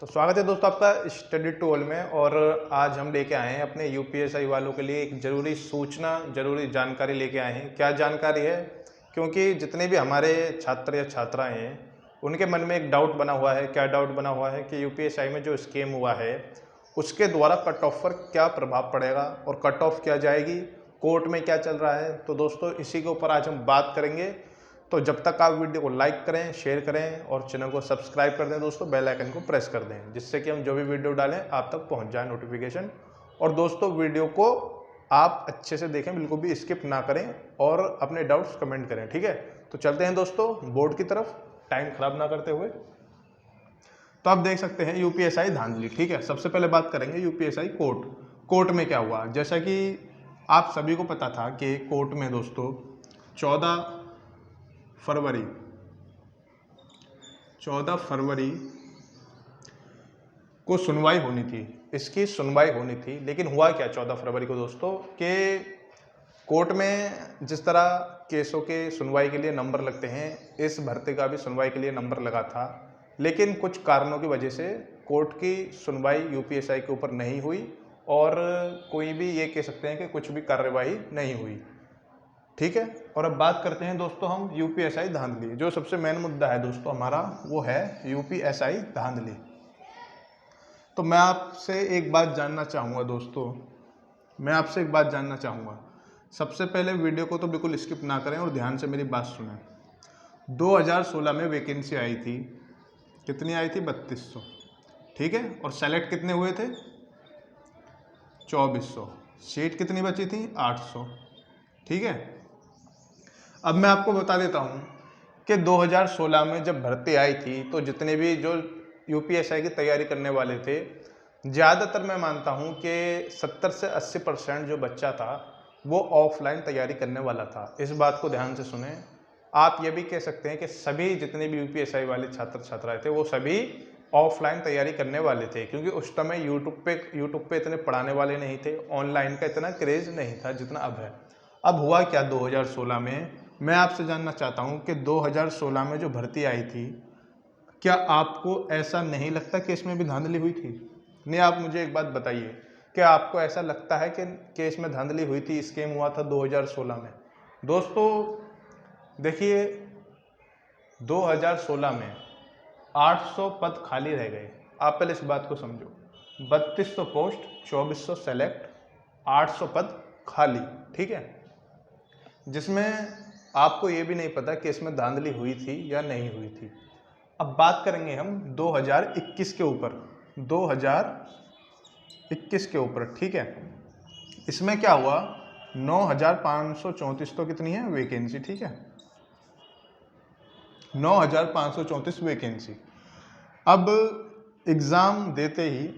तो स्वागत है दोस्तों आपका स्टडी टूल में। और आज हम लेके आए हैं अपने यूपीएसआई वालों के लिए एक ज़रूरी सूचना, ज़रूरी जानकारी लेके आए हैं। क्या जानकारी है? क्योंकि जितने भी हमारे छात्र या छात्राएं हैं उनके मन में एक डाउट बना हुआ है। क्या डाउट बना हुआ है कि यूपीएसआई में जो स्कीम हुआ है उसके द्वारा कट ऑफ पर क्या प्रभाव पड़ेगा और कट ऑफ क्या जाएगी, कोर्ट में क्या चल रहा है। तो दोस्तों इसी के ऊपर आज हम बात करेंगे। तो जब तक आप वीडियो को लाइक करें, शेयर करें और चैनल को सब्सक्राइब कर दें दोस्तों, बेल आइकन को प्रेस कर दें, जिससे कि हम जो भी वीडियो डालें आप तक पहुंच जाए नोटिफिकेशन। और दोस्तों वीडियो को आप अच्छे से देखें, बिल्कुल भी स्किप ना करें और अपने डाउट्स कमेंट करें, ठीक है। तो चलते हैं दोस्तों बोर्ड की तरफ, टाइम खराब ना करते हुए। तो आप देख सकते हैं यूपीएसआई धांधली, ठीक है। सबसे पहले बात करेंगे यूपीएसआई कोर्ट में क्या हुआ। जैसा कि आप सभी को पता था कि कोर्ट में दोस्तों 14 फरवरी को सुनवाई होनी थी, इसकी सुनवाई होनी थी। लेकिन हुआ क्या 14 फरवरी को दोस्तों कि कोर्ट में जिस तरह केसों के सुनवाई के लिए नंबर लगते हैं, इस भर्ती का भी सुनवाई के लिए नंबर लगा था। लेकिन कुछ कारणों की वजह से कोर्ट की सुनवाई यूपीएसआई के ऊपर नहीं हुई और कोई भी ये कह सकते हैं कि कुछ भी कार्यवाही नहीं हुई, ठीक है। और अब बात करते हैं दोस्तों हम यूपीएसआई धांधली। जो सबसे मेन मुद्दा है दोस्तों हमारा वो है यूपीएसआई धांधली। तो मैं आपसे एक बात जानना चाहूँगा दोस्तों, सबसे पहले वीडियो को तो बिल्कुल स्किप ना करें और ध्यान से मेरी बात सुनें। 2016 में वैकेंसी आई थी, कितनी आई थी? 3200, ठीक है। और सेलेक्ट कितने हुए थे? 2400। सीट कितनी बची थी? 800, ठीक है। अब मैं आपको बता देता हूँ कि 2016 में जब भर्ती आई थी तो जितने भी जो यूपीएसआई की तैयारी करने वाले थे, ज़्यादातर मैं मानता हूँ कि 70 से 80% जो बच्चा था वो ऑफलाइन तैयारी करने वाला था। इस बात को ध्यान से सुने। आप ये भी कह सकते हैं कि सभी जितने भी यूपीएसआई वाले छात्र छात्राएं थे वो सभी ऑफलाइन तैयारी करने वाले थे, क्योंकि उस समय यूट्यूब पे इतने पढ़ाने वाले नहीं थे, ऑनलाइन का इतना क्रेज़ नहीं था जितना अब है। अब हुआ क्या 2016 में, मैं आपसे जानना चाहता हूं कि 2016 में जो भर्ती आई थी, क्या आपको ऐसा नहीं लगता कि इसमें भी धांधली हुई थी? नहीं, आप मुझे एक बात बताइए, क्या आपको ऐसा लगता है कि इसमें धांधली हुई थी, स्कैम हुआ था 2016 में? दोस्तों देखिए 2016 में 800 पद खाली रह गए। आप पहले इस बात को समझो, 3200 पोस्ट, 2400 सेलेक्ट, 800 पद खाली, ठीक है। जिसमें आपको ये भी नहीं पता कि इसमें धांधली हुई थी या नहीं हुई थी। अब बात करेंगे हम 2021 के ऊपर, 2021 के ऊपर, ठीक है। इसमें क्या हुआ, 9534 तो कितनी है वैकेंसी, ठीक है, 9534 वैकेंसी। अब एग्ज़ाम देते ही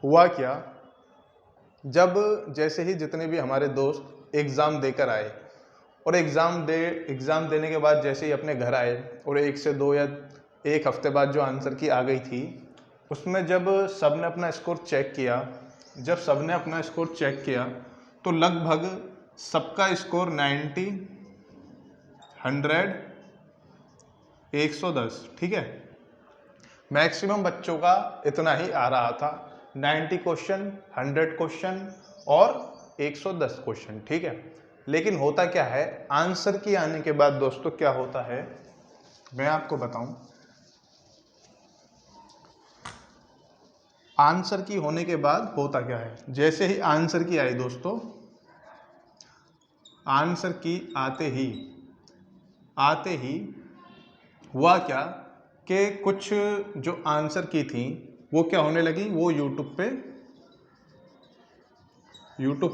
हुआ क्या, जब जैसे ही जितने भी हमारे दोस्त एग्ज़ाम देकर आए और एग्ज़ाम देने के बाद जैसे ही अपने घर आए और 1 से 2 या 1 हफ्ते बाद जो आंसर की आ गई थी, उसमें जब सबने अपना स्कोर चेक किया, तो लगभग सबका स्कोर 90, 100, 110, ठीक है। मैक्सिमम बच्चों का इतना ही आ रहा था, 90 क्वेश्चन, 100 क्वेश्चन और 110 क्वेश्चन, ठीक है। लेकिन होता क्या है, आंसर की आने के बाद दोस्तों क्या होता है मैं आपको बताऊं। आंसर की होने के बाद होता क्या है, जैसे ही आंसर की आई दोस्तों, आंसर की आते ही हुआ क्या कि कुछ जो आंसर की थी वो क्या होने लगी, वो यूट्यूब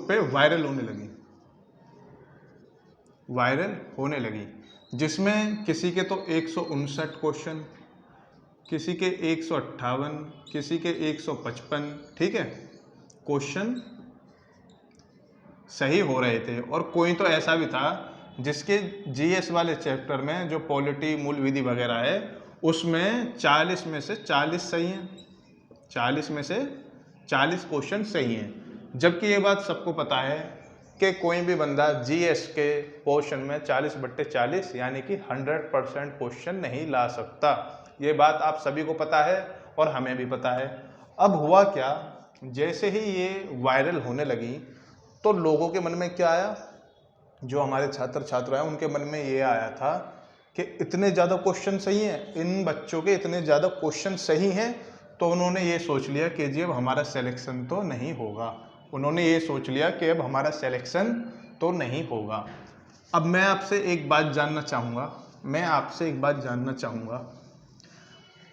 पे वायरल होने लगी, जिसमें किसी के तो 159 क्वेश्चन, किसी के 158, किसी के 155, ठीक है, क्वेश्चन सही हो रहे थे। और कोई तो ऐसा भी था जिसके जीएस वाले चैप्टर में जो पॉलिटी, मूल विधि वगैरह है, उसमें 40 में से 40 सही हैं, 40 में से 40 क्वेश्चन सही हैं। जबकि ये बात सबको पता है कि कोई भी बंदा जीएस के पोर्शन में 40/40 यानी कि 100% क्वेश्चन नहीं ला सकता। ये बात आप सभी को पता है और हमें भी पता है। अब हुआ क्या, जैसे ही ये वायरल होने लगी तो लोगों के मन में क्या आया, जो हमारे छात्र छात्रा हैं उनके मन में ये आया था कि इतने ज़्यादा क्वेश्चन सही हैं, इन बच्चों के इतने ज़्यादा क्वेश्चन सही हैं, तो उन्होंने ये सोच लिया कि जी अब हमारा सिलेक्शन तो नहीं होगा। उन्होंने ये सोच लिया कि अब हमारा सिलेक्शन तो नहीं होगा। अब मैं आपसे एक बात जानना चाहूँगा,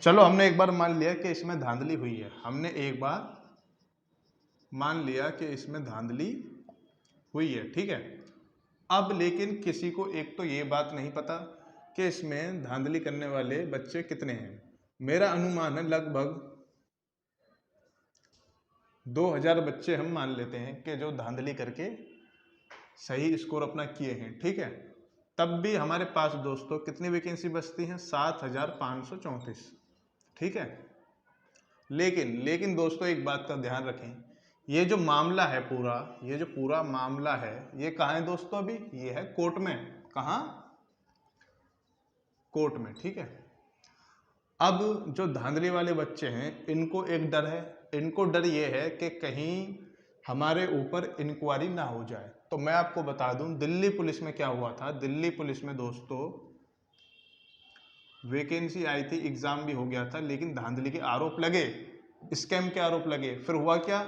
चलो हमने एक बार मान लिया कि इसमें धांधली हुई है, हमने एक बार मान लिया कि इसमें धांधली हुई है, ठीक है। अब लेकिन किसी को एक तो ये बात नहीं पता कि इसमें धांधली करने वाले बच्चे कितने हैं। मेरा अनुमान है लगभग 2000 बच्चे हम मान लेते हैं कि जो धांधली करके सही स्कोर अपना किए हैं, ठीक है। तब भी हमारे पास दोस्तों कितनी वैकेंसी बचती हैं, 7534, ठीक है। लेकिन दोस्तों एक बात का ध्यान रखें, ये जो मामला है पूरा, ये जो पूरा मामला है ये कहाँ है दोस्तों, अभी ये है कोर्ट में। कहाँ? कोर्ट में, ठीक है। अब जो धांधली वाले बच्चे हैं इनको एक डर है, इनको डर ये है कि कहीं हमारे ऊपर इंक्वायरी ना हो जाए। तो मैं आपको बता दूं दिल्ली पुलिस में क्या हुआ था। दिल्ली पुलिस में दोस्तों वैकेंसी आई थी, एग्जाम भी हो गया था, लेकिन धांधली के आरोप लगे, स्कैम के आरोप लगे। फिर हुआ क्या,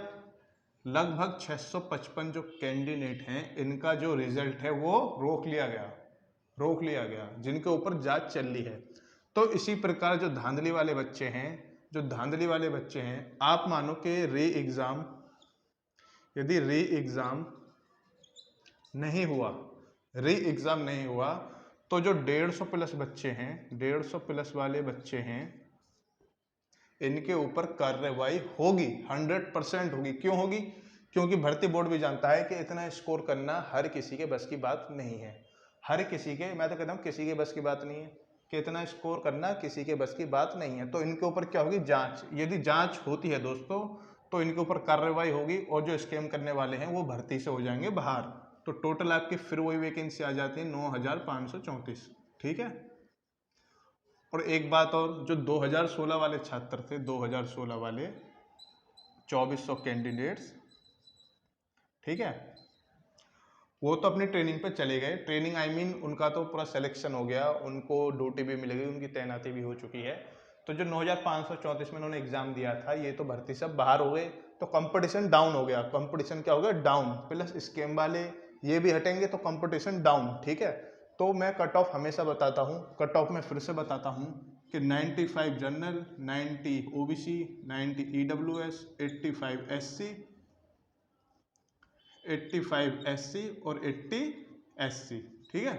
लगभग 655 जो कैंडिडेट हैं इनका जो रिजल्ट है वो रोक लिया गया, जिनके ऊपर जांच चल रही है। तो इसी प्रकार जो धांधली वाले बच्चे हैं, आप मानो कि यदि री एग्जाम नहीं हुआ तो जो 150 प्लस बच्चे हैं, 150 प्लस वाले बच्चे हैं, इनके ऊपर कार्रवाई होगी, 100% होगी। क्यों होगी? क्योंकि भर्ती बोर्ड भी जानता है कि इतना स्कोर करना हर किसी के बस की बात नहीं है। मैं तो कहता हूँ किसी के बस की बात नहीं है कि इतना स्कोर करना किसी के बस की बात नहीं है। तो इनके ऊपर क्या होगी, जांच। यदि जांच होती है दोस्तों तो इनके ऊपर कार्रवाई होगी और जो स्कैम करने वाले हैं वो भर्ती से हो जाएंगे बाहर। तो टोटल आपकी फिर वही वैकेंसी आ जाती है 9534, ठीक है। और एक बात और, जो 2016 वाले छात्र थे, 2016 वाले 2400 कैंडिडेट्स, ठीक है, वो तो अपनी ट्रेनिंग पे चले गए। ट्रेनिंग उनका तो पूरा सिलेक्शन हो गया, उनको ड्यूटी भी मिल गई, उनकी तैनाती भी हो चुकी है। तो जो 9534 में उन्होंने एग्जाम दिया था ये तो भर्ती से बाहर हो गए। तो कंपटीशन डाउन हो गया। कंपटीशन क्या हो गया, डाउन। प्लस स्कैम वाले ये भी हटेंगे तो कंपटीशन डाउन, ठीक है। तो मैं कट ऑफ हमेशा बताता हूँ, कट ऑफ में फिर से बताता हूँ कि 95 general, 90 OBC, 90 EWS, 85 SC, 85 SC और 80 एससी, ठीक है।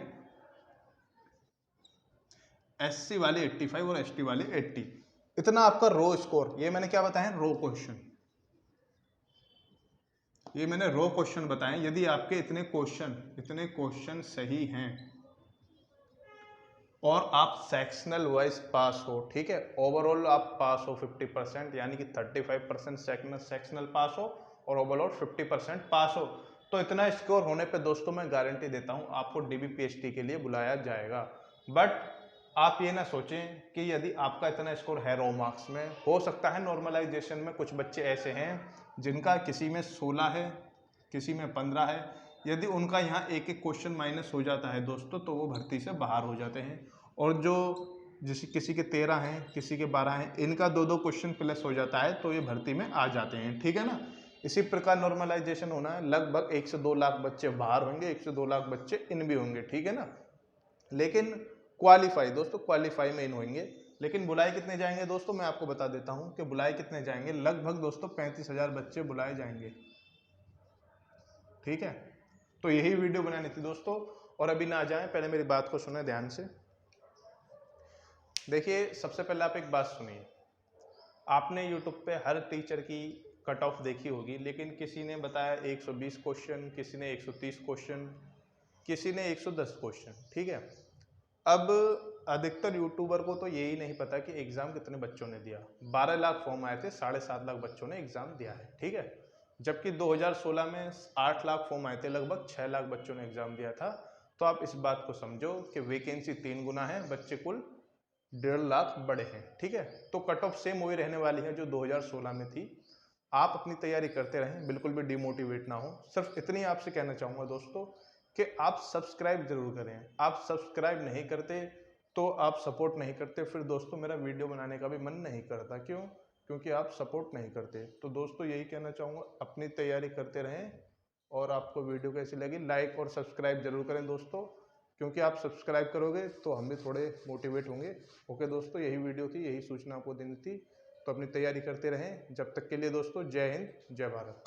एससी वाले 85 और एसटी वाले 80। इतना आपका रो स्कोर, ये मैंने क्या बताया, रो क्वेश्चन, ये मैंने रो क्वेश्चन बताए। यदि आपके इतने क्वेश्चन सही हैं और आप सेक्शनल वाइज पास हो, ठीक है, ओवरऑल आप पास हो 50%, यानी कि 35% सेक्शनल पास हो और ओवरऑल 50% पास हो, तो इतना स्कोर होने पे दोस्तों मैं गारंटी देता हूं आपको डीबीपीएसटी के लिए बुलाया जाएगा। बट आप ये ना सोचें कि यदि आपका इतना स्कोर है रो मार्क्स में, हो सकता है नॉर्मलाइजेशन में कुछ बच्चे ऐसे हैं जिनका किसी में 16 है, किसी में 15 है। यदि उनका यहाँ एक एक क्वेश्चन माइनस हो जाता है दोस्तों तो वो भर्ती से बाहर हो जाते हैं। और जो जैसे किसी के 13 हैं, किसी के 12 हैं, इनका 2-2 क्वेश्चन प्लस हो जाता है तो ये भर्ती में आ जाते हैं, ठीक है ना। इसी प्रकार नॉर्मलाइजेशन होना है, लगभग 1 से 2 लाख बच्चे बाहर होंगे, 1 से 2 लाख बच्चे इन भी होंगे, ठीक है ना। लेकिन क्वालिफाई दोस्तों, क्वालिफाई में इन होंगे। लेकिन बुलाए कितने जाएंगे दोस्तों, मैं आपको बता देता हूं कि बुलाए कितने जाएंगे। लगभग दोस्तों 35,000 बच्चे बुलाए जाएंगे, ठीक है। तो यही वीडियो बनानी थी दोस्तों। और अभी ना जाएं, पहले मेरी बात को सुने ध्यान से। देखिए, सबसे पहले आप एक बात सुनिए। आपने यूट्यूब पे हर टीचर की कट ऑफ देखी होगी, लेकिन किसी ने बताया 120 क्वेश्चन, किसी ने 130 क्वेश्चन, किसी ने 110 क्वेश्चन, ठीक है। अब अधिकतर यूट्यूबर को तो यही नहीं पता कि एग्जाम कितने बच्चों ने दिया। 12 लाख फॉर्म आए थे, 7.5 लाख बच्चों ने एग्जाम दिया है, ठीक है। जबकि 2016 में 8 लाख फॉर्म आए थे, लगभग 6 लाख बच्चों ने एग्जाम दिया था। तो आप इस बात को समझो कि वैकेंसी 3 गुना है, बच्चे कुल 1.5 लाख बड़े हैं। ठीक है, तो कट ऑफ सेम वही रहने वाली है जो 2016 में थी। आप अपनी तैयारी करते रहें, बिल्कुल भी डिमोटिवेट ना हो। सिर्फ इतनी आपसे कहना चाहूँगा दोस्तों कि आप सब्सक्राइब जरूर करें। आप सब्सक्राइब नहीं करते तो आप सपोर्ट नहीं करते, फिर दोस्तों मेरा वीडियो बनाने का भी मन नहीं करता। क्यों? क्योंकि आप सपोर्ट नहीं करते। तो दोस्तों यही कहना चाहूँगा, अपनी तैयारी करते रहें। और आपको वीडियो कैसी लगी लाइक और सब्सक्राइब जरूर करें दोस्तों, क्योंकि आप सब्सक्राइब करोगे तो हम भी थोड़े मोटिवेट होंगे। ओके दोस्तों, यही वीडियो थी, यही सूचना आपको देनी थी। तो अपनी तैयारी करते रहें। जब तक के लिए दोस्तों, जय हिंद, जय भारत।